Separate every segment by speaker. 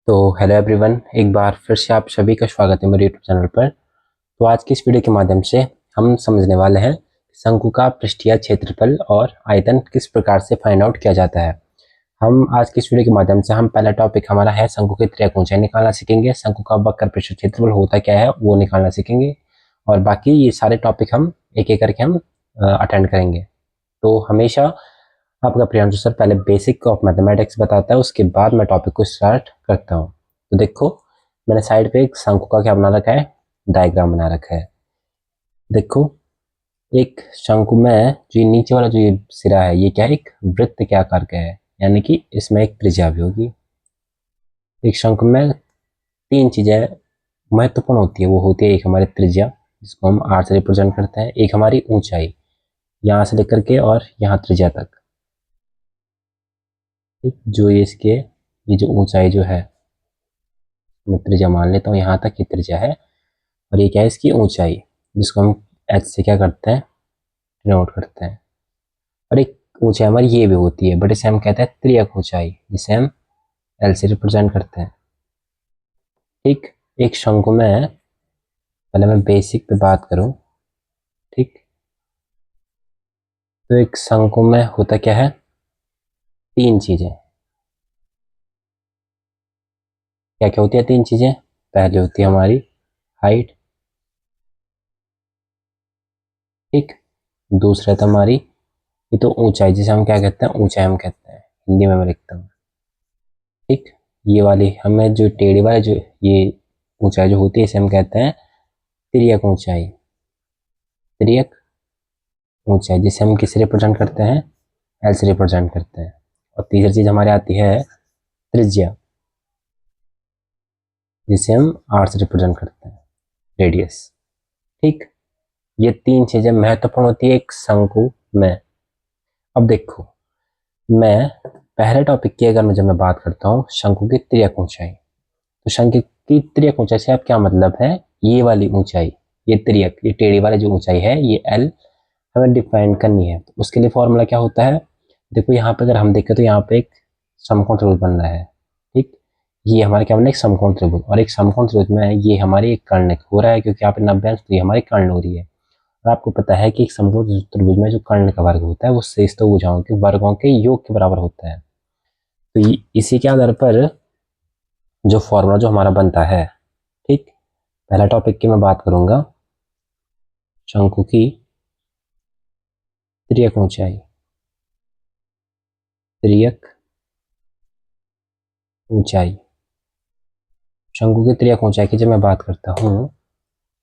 Speaker 1: तो hello everyone, एक बार फिर से आप सभी का स्वागत है मेरे यूट्यूब चैनल पर। तो आज की इस वीडियो के माध्यम से हम समझने वाले हैं शंकु का पृष्ठीय क्षेत्रफल और आयतन किस प्रकार से फाइंड आउट किया जाता है। हम आज की इस वीडियो के माध्यम से हम पहला टॉपिक हमारा है शंकु की त्रिज्या ऊंचाई निकालना सीखेंगे, शंकु का वक्र पृष्ठीय क्षेत्रफल होता क्या है वो निकालना सीखेंगे, और बाकी ये सारे टॉपिक हम एक एक करके हम अटेंड करेंगे। तो हमेशा आपका प्रियांशु सर पहले बेसिक ऑफ मैथमेटिक्स बताता है, उसके बाद मैं टॉपिक को स्टार्ट करता हूँ। तो देखो, मैंने साइड पे एक शंकु का क्या बना रखा है, डायग्राम बना रखा है। देखो, एक शंकु में जो ये नीचे वाला जो ये सिरा है ये क्या है, एक वृत्त के आकार का है, यानी कि इसमें एक त्रिज्या भी होगी। एक शंकु में तीन चीजें महत्वपूर्ण होती है, वो होती है एक हमारी त्रिज्या जिसको हम आर से रिप्रेजेंट करते हैं, एक हमारी ऊंचाई यहाँ से लेकर के और यहाँ त्रिज्या तक, जो ये इसके ये जो ऊंचाई जो है मैं त्रिज्या मान लेता हूँ, यहाँ तक की त्रिज्या है, और ये क्या है इसकी ऊंचाई जिसको हम एच से क्या करते हैं, डिनोट करते हैं। और एक ऊंचाई हमारी ये भी होती है, बट इसे हम कहते हैं त्रियक ऊंचाई, जिसे हम एल से रिप्रेजेंट करते हैं। ठीक, एक शंकु में पहले मैं बेसिक पे बात करूं, ठीक, तो एक शंकु में होता क्या है, तीन चीजें। क्या क्या होती है तीन चीजें? पहले होती है हमारी हाइट, ठीक, दूसरा था हमारी ये तो ऊंचाई, जिसे हम क्या कहते हैं, ऊंचाई हम कहते हैं, हिंदी में मैं लिखता हूँ, ठीक। ये वाली हमें जो टेढ़ी वाली जो ये ऊंचाई जो होती है इसे हम कहते हैं तिर्यक ऊंचाई, तिर्यक ऊंचाई, जिसे हम किससे रिप्रेजेंट करते हैं, एल से रिप्रेजेंट करते हैं। और तीसरी चीज हमारे आती है त्रिज्या, जिसे हम आर से रिप्रेजेंट करते हैं, रेडियस, ठीक। ये तीन चीजें महत्वपूर्ण होती है एक शंकु में। अब देखो, मैं पहले टॉपिक की अगर जब मैं बात करता हूँ शंकु की त्रियक ऊंचाई, तो शंकु की त्रियक ऊंचाई से आप क्या मतलब है, ये वाली ऊंचाई, ये त्रियक ये टेढ़ी वाली जो ऊंचाई है ये एल हमें डिफाइन करनी है। तो उसके लिए फॉर्मूला क्या होता है, देखो यहाँ पे अगर हम देखें तो यहाँ पे एक समकोण त्रिभुज बन रहा है, ठीक। ये हमारे क्या बन रहा है, एक समकोण त्रिभुज, और एक समकोण त्रिभुज में ये हमारी एक कर्ण हो रहा है, क्योंकि यहाँ पे 90 अंश तो ये हमारी कर्ण हो रही है। और आपको पता है कि एक समकोण त्रिभुज में जो कर्ण का वर्ग होता है वो शेष तो भुजाओं के वर्गों के योग के बराबर होता है। तो इसी के आधार पर जो फॉर्मूला जो हमारा बनता है, ठीक, पहला टॉपिक की मैं बात करूंगा शंकु की त्रियक ऊंचाई, त्रियक ऊंचाई, शंकु की त्रियक ऊंचाई की जब मैं बात करता हूँ,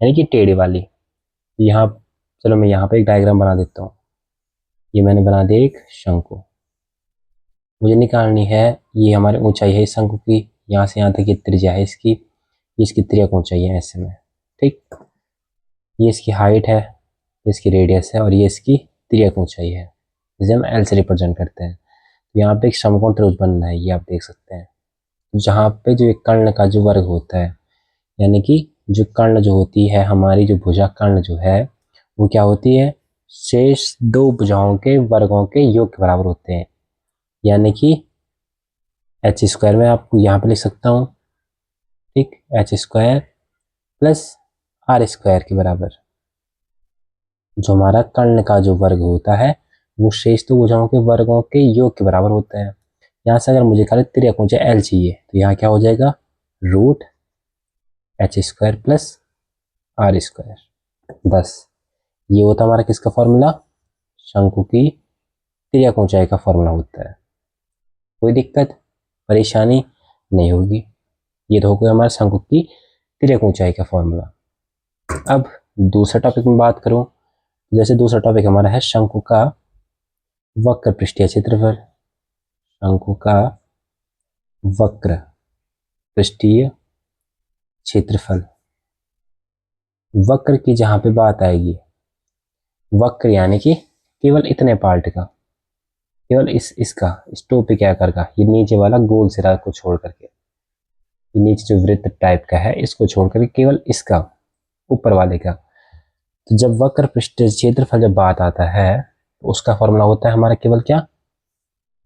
Speaker 1: यानी कि टेढ़ी वाली, यहाँ चलो मैं यहाँ पे एक डायग्राम बना देता हूँ। ये मैंने बना दिया एक शंकु, मुझे निकालनी है ये हमारी ऊंचाई है इस शंकु की, यहाँ से यहाँ तक की त्रिज्या है इसकी, इसकी त्रियक ऊंचाई है ऐसे में, ठीक। ये इसकी हाइट है, ये इसकी रेडियस है, और ये इसकी त्रियक ऊंचाई है, जिसे हम एल से रिप्रेजेंट करते हैं। तो यहाँ पे एक समकोण त्रिभुज बन रहा है, ये आप देख सकते हैं, जहाँ पे जो एक कर्ण का जो वर्ग होता है, यानी कि जो कर्ण जो होती है हमारी, जो भुजा कर्ण जो है वो क्या होती है, शेष दो भुजाओं के वर्गों के योग के बराबर होते हैं, यानी कि एच स्क्वायर में आपको यहाँ पे लिख सकता हूँ, ठीक, H square plus R square के बराबर। जो हमारा कर्ण का जो वर्ग होता है वो शेष तो भुजाओं के वर्गों के योग के बराबर होता है। यहाँ से अगर मुझे खाली त्रियक ऊंचाई एल चाहिए तो यहाँ क्या हो जाएगा, root H square plus R square, बस ये होता हमारा किसका फॉर्मूला, शंकु की त्रियक ऊंचाई का फॉर्मूला होता है। कोई दिक्कत परेशानी नहीं होगी, ये तो हो गया हमारा शंकु की त्रियक ऊंचाई का फॉर्मूला। अब दूसरा टॉपिक में बात करूं, जैसे दूसरा टॉपिक हमारा है शंकु का वक्र पृष्ठीय क्षेत्रफल, शंकु का वक्र पृष्ठीय क्षेत्रफल। वक्र की जहां पे बात आएगी, वक्र यानी कि केवल इतने पार्ट का, केवल इसका इस टोपी के आकार का, ये नीचे वाला गोल सिरा को छोड़ करके, ये नीचे जो वृत्त टाइप का है इसको छोड़ करके केवल इसका ऊपर वाले का। तो जब वक्र पृष्ठीय क्षेत्रफल जब बात आता है तो उसका फॉर्मूला होता है हमारा केवल क्या,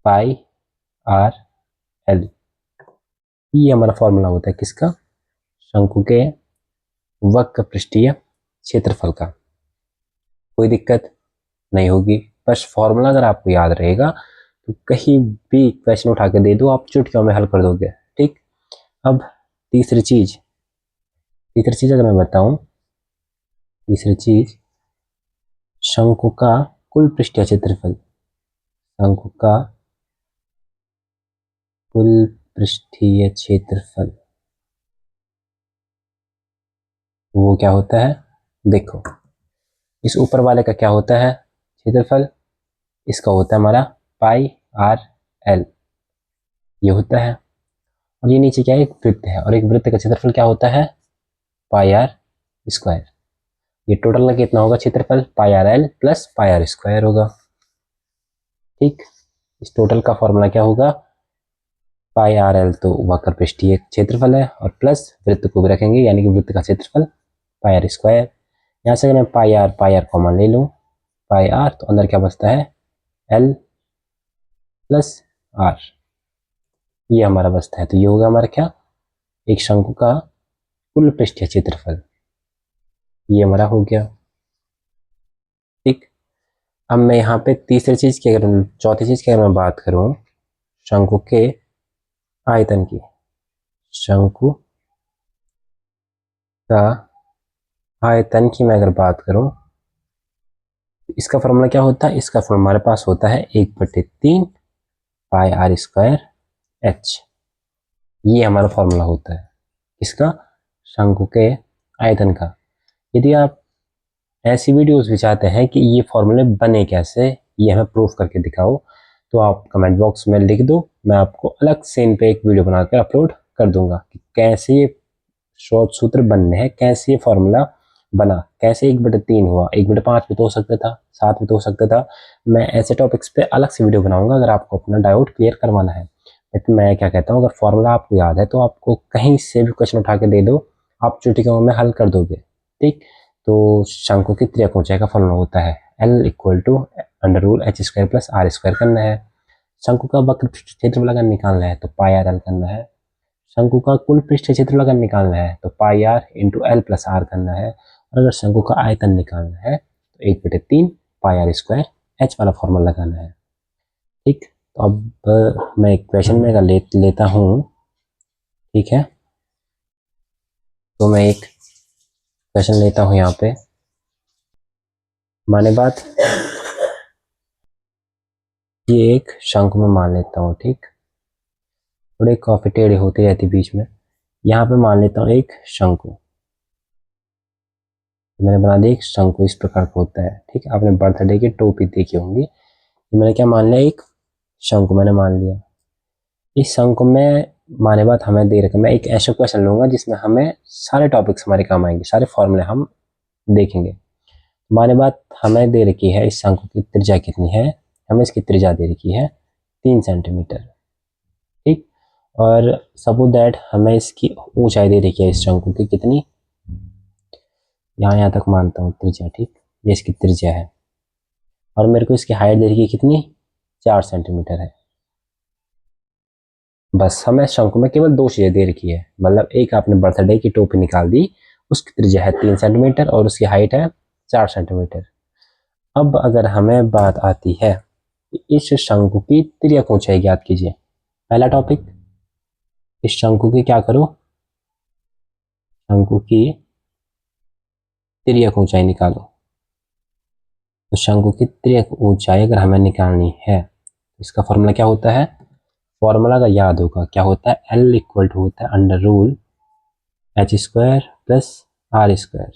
Speaker 1: पाई आर एल। ये हमारा फॉर्मूला होता है किसका, शंकु के वक्र पृष्ठीय क्षेत्रफल का। कोई दिक्कत नहीं होगी, बस फॉर्मूला अगर आपको याद रहेगा तो कहीं भी क्वेश्चन उठा के दे दो, आप चुटकियों में हल कर दोगे। ठीक, अब तीसरी चीज अगर मैं बताऊं, तीसरी चीज शंकु का कुल पृष्ठीय क्षेत्रफल, शंकु का कुल पृष्ठीय क्षेत्रफल वो क्या होता है, देखो इस ऊपर वाले का क्या होता है क्षेत्रफल, इसका होता है हमारा पाई आर एल, ये होता है। और ये नीचे क्या है, एक वृत्त है, और एक वृत्त का क्षेत्रफल क्या होता है, पाई आर स्क्वायर। ये टोटल का कितना होगा क्षेत्रफल, pi R L plus pi R square होगा। ठीक, इस टोटल का फॉर्मूला क्या होगा, पाई आर एल तो वक्र पृष्ठीय क्षेत्रफल है, और प्लस वृत्त को भी रखेंगे यानी कि वृत्त का क्षेत्रफल पाई आर स्क्वायर। यहाँ से अगर मैं पाई आर कॉमन ले लूँ, पाई आर तो अंदर क्या बचता है, एल प्लस आर, ये हमारा बचता है। तो ये होगा हमारा क्या, एक शंकु का कुल पृष्ठीय क्षेत्रफल, ये हमारा हो गया। ठीक, अब मैं यहाँ पे तीसरी चीज की अगर चौथी चीज की अगर मैं बात करूं, शंकु के आयतन की, शंकु का आयतन की मैं अगर बात करूं, इसका फॉर्मूला क्या होता है, इसका फॉर्मूला हमारे पास होता है 1/3 पाई आर स्क्वायर एच, ये हमारा फॉर्मूला होता है इसका, शंकु के आयतन का। यदि आप ऐसी वीडियोस भी चाहते हैं कि ये फॉर्मूले बने कैसे, ये हमें प्रूफ करके दिखाओ, तो आप कमेंट बॉक्स में लिख दो, मैं आपको अलग से इन पे एक वीडियो बनाकर अपलोड कर दूंगा कि कैसे ये शॉर्ट सूत्र बनने हैं, कैसे ये फॉर्मूला बना, कैसे 1/3 हुआ, 1/5 भी तो हो सकता था, 7 भी तो हो सकता था। मैं ऐसे टॉपिक्स पे अलग से वीडियो बनाऊंगा अगर आपको अपना डाउट क्लियर करवाना है। लेकिन मैं क्या कहता हूँ, अगर फॉर्मूला आपको याद है तो आपको कहीं से भी क्वेश्चन उठा के दे दो, आप चुटकियों में हल कर दोगे। ठीक, तो शंकु की त्रिज्या ऊंचाई का फॉर्मूला होता है L equal to under root H square plus R square करना है। शंकु का वक्र क्षेत्रफल अगर निकालना है तो पाई आर एल करना है। शंकु का कुल पृष्ठीय क्षेत्रफल अगर निकालना है तो pi R into L plus R करना है। और अगर शंकु का आयतन निकालना है तो 1/3 पाई आर स्क्वायर एच वाला फॉर्मूला लगाना है। ठीक, तो अब मैं एक क्वेश्चन में अगर लेता हूँ, ठीक है, तो मैं एक क्वेश्चन लेता हूँ यहाँ पे, माने बात ये एक शंकु में मान लेता हूँ। ठीक, थोड़े काफी टेढ़े होती रहती बीच में, यहाँ पे मान लेता हूँ एक शंकु, मैंने बना दिया एक शंकु, इस प्रकार का होता है। ठीक है, आपने बर्थडे की टोपी देखी होंगी, ये मैंने क्या मान लिया, एक शंकु मैंने मान लिया। इस शंकु में माने बात हमें दे रखा, मैं एक ऐसा क्वेश्चन लूंगा जिसमें हमें सारे टॉपिक्स हमारे काम आएंगे, सारे फॉर्मूले हम देखेंगे। माने बात हमें दे रखी है इस शंकु की त्रिज्या कितनी है, हमें इसकी त्रिज्या दे रखी है 3 सेंटीमीटर। ठीक, और सपोज दैट हमें इसकी ऊंचाई दे रखी है इस शंकु की कितनी, यहाँ तक मानता हूँ त्रिज्या। ठीक, ये इसकी त्रिज्या है, और मेरे को इसकी हाइट दे रखी है कितनी, 4 सेंटीमीटर है। बस हमें शंकु में केवल 2 चीजें दे रखी है, मतलब एक आपने बर्थडे की टोपी निकाल दी, उसकी त्रिज्या है 3 सेंटीमीटर और उसकी हाइट है 4 सेंटीमीटर। अब अगर हमें बात आती है इस शंकु की तिर्यक ऊंचाई ज्ञात कीजिए, पहला टॉपिक, इस शंकु की क्या करो, शंकु की तिर्यक ऊंचाई निकालो। तो शंकु की तिर्यक ऊंचाई अगर हमें निकालनी है, इसका फॉर्मूला क्या होता है, फॉर्मूला का याद होगा, क्या होता है, L इक्वल टू होता है under root H square plus R square.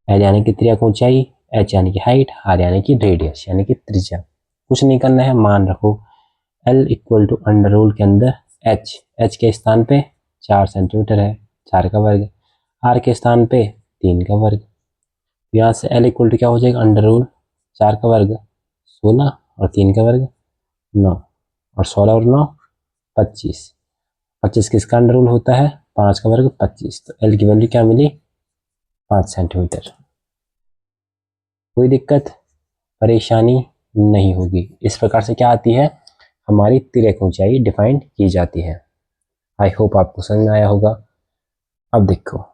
Speaker 1: L यानी कि त्रिज्या ऊंचाई, एच यानी कि हाइट, आर यानी कि रेडियस यानी कि त्रिज्या। कुछ नहीं करना है, मान रखो L equal to under root के अंदर एच के स्थान पे 4 सेंटीमीटर है, 4 का वर्ग, आर के स्थान पे 3 का वर्ग। यहाँ से L इक्वल टू क्या हो जाएगा, अंडर रूल 4 का वर्ग 16 और 3 का वर्ग 9, और 16 और 9 25, 25 किसका अंडर रूल होता है, 5 का वर्ग 25, तो L की वैल्यू क्या मिली, 5 सेंटीमीटर। कोई दिक्कत परेशानी नहीं होगी। इस प्रकार से क्या आती है, हमारी तिर्यक ऊंचाई डिफाइन की जाती है। आई होप आपको समझ में आया होगा। अब देखो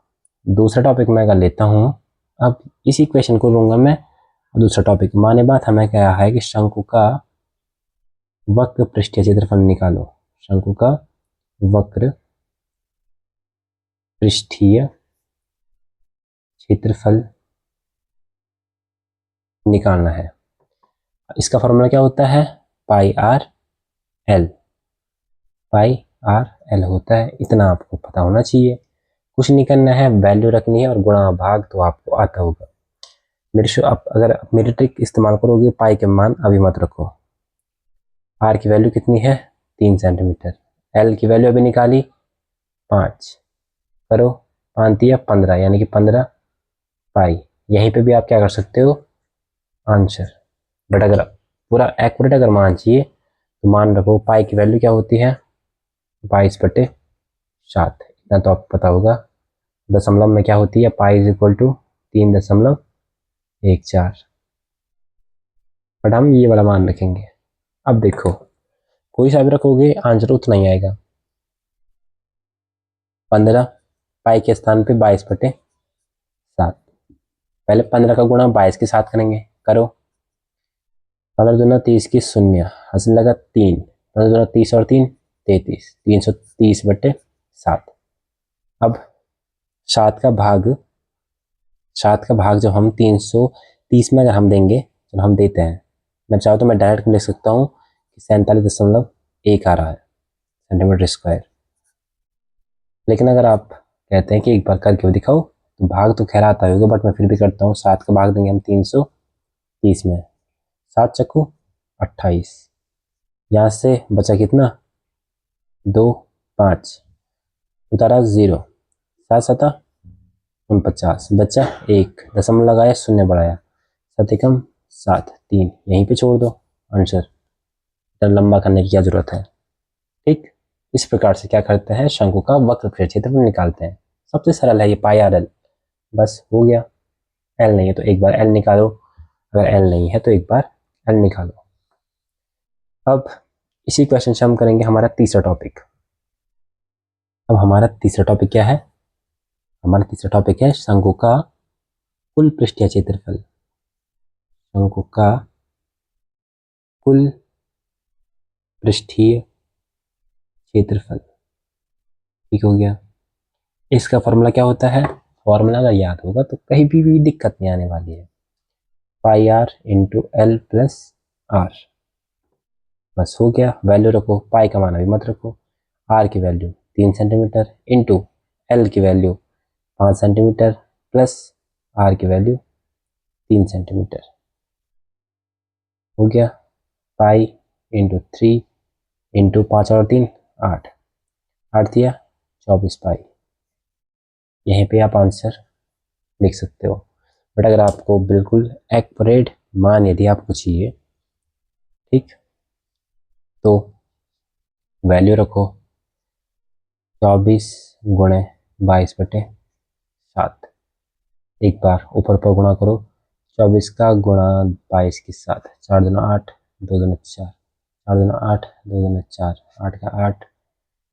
Speaker 1: दूसरा टॉपिक मैं कर लेता हूँ। अब इसी क्वेश्चन को लूँगा मैं दूसरा टॉपिक। माने बात हमें क्या है कि शंकु का वक्र पृष्ठीय क्षेत्रफल निकालो। शंकु का वक्र पृष्ठीय क्षेत्रफल निकालना है। इसका फॉर्मूला क्या होता है? Pi R L. पाई आर एल होता है, इतना आपको पता होना चाहिए। कुछ नहीं करना है, वैल्यू रखनी है और गुणा भाग तो आपको आता होगा। आप अगर मेरी ट्रिक इस्तेमाल करोगे, पाई के मान अभी मत रखो। आर की वैल्यू कितनी है? 3 सेंटीमीटर। एल की वैल्यू अभी निकाली 5। करो 5 दिया 15, यानी कि 15 पाई। यहीं पे भी आप क्या कर सकते हो? आंसर। बट अगर पूरा एक्यूरेट अगर मान चाहिए तो मान रखो पाई की वैल्यू क्या होती है? 22/7। इतना तो आपको पता होगा। दशमलव में क्या होती है? Pi is equal to 3.14। But हम ये वाला मान रखेंगे। अब देखो कोई सा भी रखोगे आंसर उतना ही आएगा। 15 पाई के स्थान पे 22/7। पहले 15 का गुणा 22 के साथ करेंगे। करो 15 दूना 30 की 0, हंसने लगा 3। 15 दूना 30 और 3 33, 330/7। अब 7 का भाग, 7 का भाग जब हम 330 में अगर हम देंगे तो हम देते हैं, मैं चाहूँ तो मैं डायरेक्ट लिख सकता हूँ कि 47.1 आ रहा है सेंटीमीटर स्क्वायर। लेकिन अगर आप कहते हैं कि एक बार करके दिखाओ तो भाग तो खैर आता होगा, बट मैं फिर भी करता हूँ। 7 का भाग देंगे हम 330 में, 7 चक्कू 28। यहाँ से बचा कितना? 2 5 उतारा 0, 7 7 49, बचा 1, दशमलव लगाया, शून्य बढ़ाया, 7 एकम 7, 3 यहीं पे छोड़ दो आंसर। इतना लंबा करने की क्या जरूरत है? ठीक, इस प्रकार से क्या करते हैं? शंकु का वक्र क्षेत्रफल निकालते हैं। सबसे सरल है ये, पाई आर एल। बस हो गया। एल नहीं है तो एक बार एल निकालो, अगर एल नहीं है तो एक बार एल निकालो। अब इसी क्वेश्चन से हम करेंगे हमारा तीसरा टॉपिक। अब हमारा तीसरा टॉपिक क्या है? हमारा तीसरा टॉपिक है शंकु का कुल पृष्ठीय क्षेत्रफल। शंकु का कुल पृष्ठीय क्षेत्रफल। ठीक हो गया। इसका फॉर्मूला क्या होता है? फॉर्मूला अगर याद होगा तो कहीं भी दिक्कत नहीं आने वाली है। Pi R into L plus R. बस हो गया। वैल्यू रखो, पाई का मान अभी मत रखो। आर की वैल्यू 3 सेंटीमीटर इंटू एल की वैल्यू 5 सेंटीमीटर प्लस आर की वैल्यू 3 सेंटीमीटर। हो गया। पाई इंटू 3 इंटू 5 और 3 8, 8 दिया 24 पाई। यहीं पे आप आंसर लिख सकते हो। बट अगर आपको बिल्कुल एक्यूरेट मान यदि आपको चाहिए, ठीक, तो वैल्यू रखो 24 गुणे 22/7। एक बार ऊपर पर गुणा करो, 24 का गुणा 22 के साथ, 4 दूना 8, 2 दूना 4, 4 दूना 8, 2 दूना 4, 8 का 8,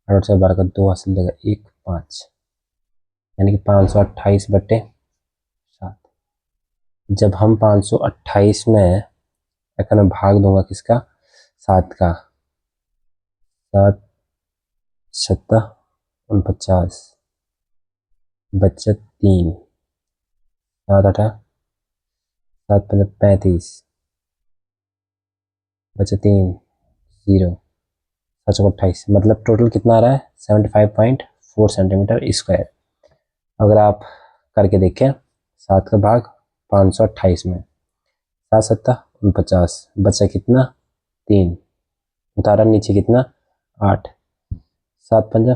Speaker 1: 8 से 12 का 2, हासिल देगा 1 5, यानी कि 528/7। जब हम 528 में अगर मैं भाग दूंगा किसका? 7 का, 7 7 49, बचत 3, 7 8 7 5 35, बचत 3 0, 7 28, मतलब टोटल कितना आ रहा है? 75.4 सेंटीमीटर स्क्वायर। अगर आप करके देखें 7 का भाग 528 में, 7 7 49, बचा कितना? 3, उतारा नीचे कितना? 8, 7 5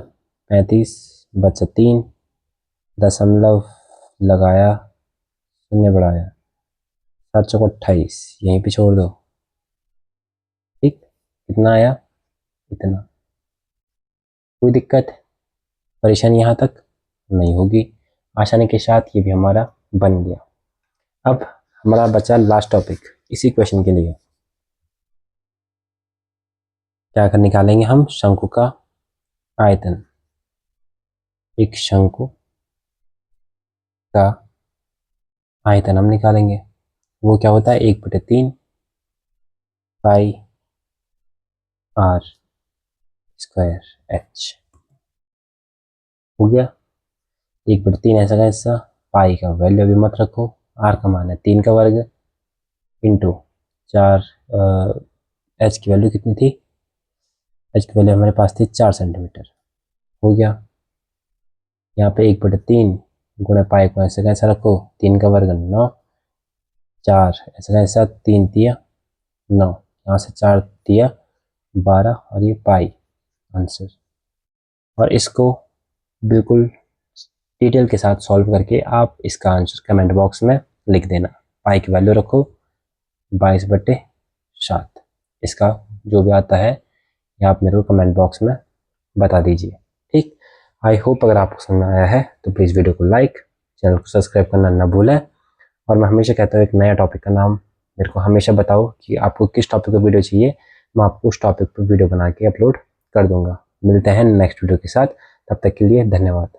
Speaker 1: 35, बचा 3, दशमलव लगाया, शून्य बढ़ाया, 7 चौक 28, यहीं पे छोड़ दो। ठीक, कितना आया? इतना। कोई दिक्कत परेशानी यहाँ तक नहीं होगी। आसानी के साथ ये भी हमारा बन गया। अब हमारा बचा लास्ट टॉपिक इसी क्वेश्चन के लिए। क्या कर निकालेंगे हम? शंकु का आयतन। एक शंकु का आयतन हम निकालेंगे। वो क्या होता है, 1/3 पाई आर स्क्वायर एच। हो गया, 1/3 ऐसा का ऐसा, पाई का वैल्यू अभी मत रखो, आर का मान है 3 का वर्ग इंटू 4। एच की वैल्यू कितनी थी, एच की वैल्यू हमारे पास थी 4 सेंटीमीटर। हो गया, यहाँ पे 1/3 गुणे पाई को ऐसे कैसा रखो, 3 का वर्ग 9, 4 ऐसा कैसा 3 दिया 9, यहाँ से 4 दिया 12 और ये पाई आंसर। और इसको बिल्कुल डिटेल के साथ सॉल्व करके आप इसका आंसर कमेंट बॉक्स में लिख देना। पाई की वैल्यू रखो 22/7। इसका जो भी आता है ये आप मेरे को कमेंट बॉक्स में बता दीजिए। ठीक, आई होप अगर आपको समझ में आया है तो प्लीज़ वीडियो को लाइक, चैनल को सब्सक्राइब करना ना भूलें। और मैं हमेशा कहता हूँ एक नया टॉपिक का नाम मेरे को हमेशा बताओ कि आपको किस टॉपिक पर वीडियो चाहिए, मैं आपको उस टॉपिक पर वीडियो बना के अपलोड कर दूंगा। मिलते हैं नेक्स्ट वीडियो के साथ, तब तक के लिए धन्यवाद।